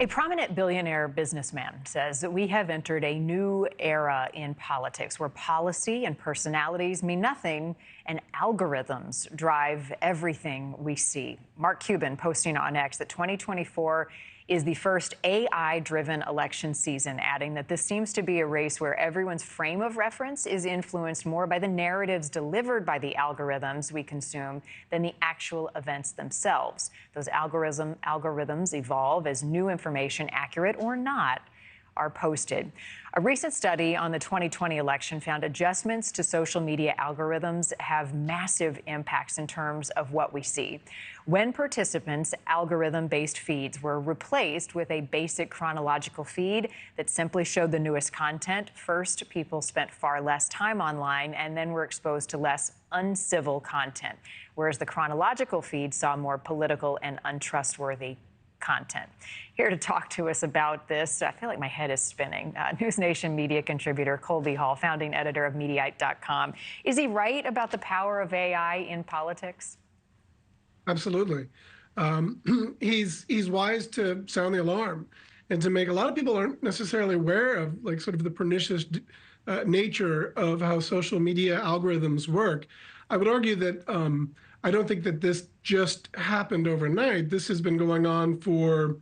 A prominent billionaire businessman says that we have entered a new era in politics where policy and personalities mean nothing and algorithms drive everything we see. Mark Cuban posting on X that 2024 is the first AI-driven election season, adding that this seems to be a race where everyone's frame of reference is influenced more by the narratives delivered by the algorithms we consume than the actual events themselves. Those algorithms evolve as new information, accurate or not, are posted. A recent study on the 2020 election found adjustments to social media algorithms have massive impacts in terms of what we see. When participants' algorithm-based feeds were replaced with a basic chronological feed that simply showed the newest content, first, people spent far less time online and then were exposed to less uncivil content, whereas the chronological feed saw more political and untrustworthy content. Here to talk to us about this, I feel like my head is spinning, NewsNation media contributor Colby Hall, founding editor of Mediaite.com. Is he right about the power of AI in politics? Absolutely. He's wise to sound the alarm and to make a lot of people aren't necessarily aware of like sort of the pernicious nature of how social media algorithms work. I would argue that I don't think that this just happened overnight. This has been going on for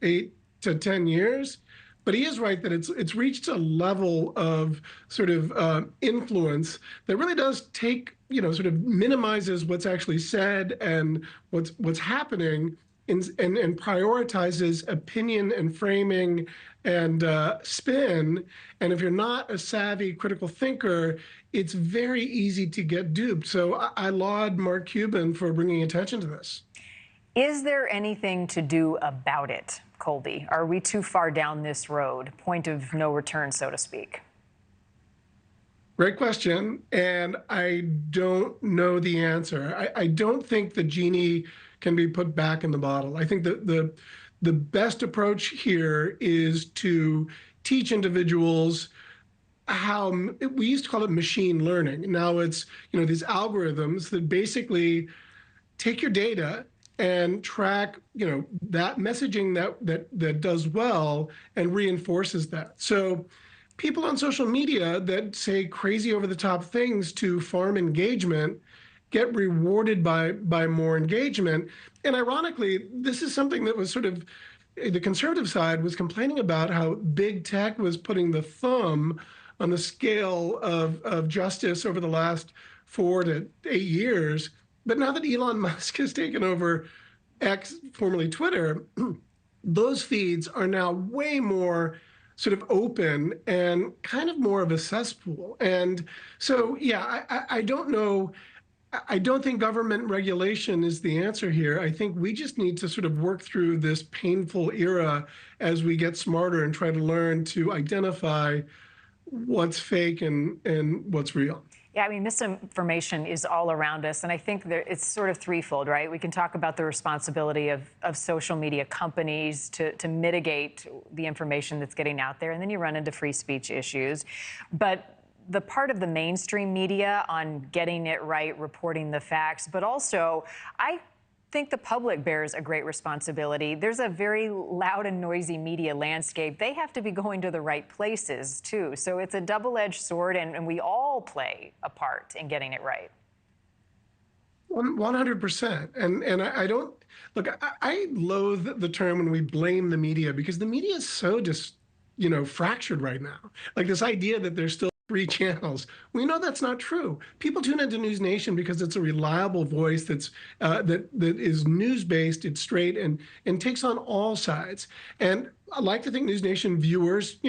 8 to 10 years. But he is right that it's reached a level of sort of influence that really does take, sort of minimizes what's actually said and what's happening and prioritizes opinion and framing and spin. And if you're not a savvy critical thinker, it's very easy to get duped. So I laud Mark Cuban for bringing attention to this. Is there anything to do about it, Colby? Are we too far down this road, point of no return, so to speak? Great question, and I don't know the answer. I don't think the genie can be put back in the bottle. I think that the best approach here is to teach individuals how we used to call it machine learning. Now it's these algorithms that basically take your data and track that messaging that does well and reinforces that. So people on social media that say crazy over the top things to farm engagement get rewarded by more engagement. And ironically, this is something that was sort of the conservative side was complaining about, how big tech was putting the thumb on the scale of justice over the last 4 to 8 years. But now that Elon Musk has taken over X, formerly Twitter, those feeds are now way more sort of open and kind of more of a cesspool. And so, yeah, I don't know. I don't think government regulation is the answer here. I think we just need to sort of work through this painful era as we get smarter and try to learn to identify what's fake and what's real. Yeah, I mean, misinformation is all around us, and I think it's sort of threefold, right? We can talk about the responsibility of social media companies to mitigate the information that's getting out there, and then you run into free speech issues. But the part of the mainstream media on getting it right, reporting the facts, but also I think the public bears a great responsibility. There's a very loud and noisy media landscape. They have to be going to the right places, too. So it's a double-edged sword, and we all play a part in getting it right. 100%. And I don't, look, I loathe the term when we blame the media, because the media is so just, fractured right now. Like this idea that there's still 3 channels. We know that's not true. People tune into NewsNation because it's a reliable voice that's that is news-based, it's straight, and takes on all sides. And I like to think NewsNation viewers,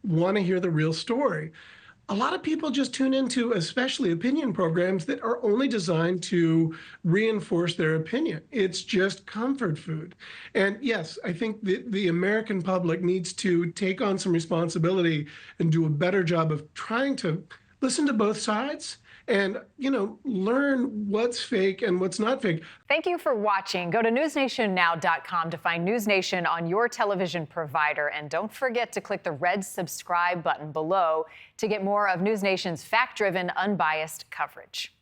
want to hear the real story. A lot of people just tune into, especially opinion programs that are only designed to reinforce their opinion. It's just comfort food. And yes, I think the American public needs to take on some responsibility and do a better job of trying to listen to both sides and, learn what's fake and what's not fake. Thank you for watching. Go to newsnationnow.com to find NewsNation on your television provider. And don't forget to click the red subscribe button below to get more of NewsNation's fact-driven, unbiased coverage.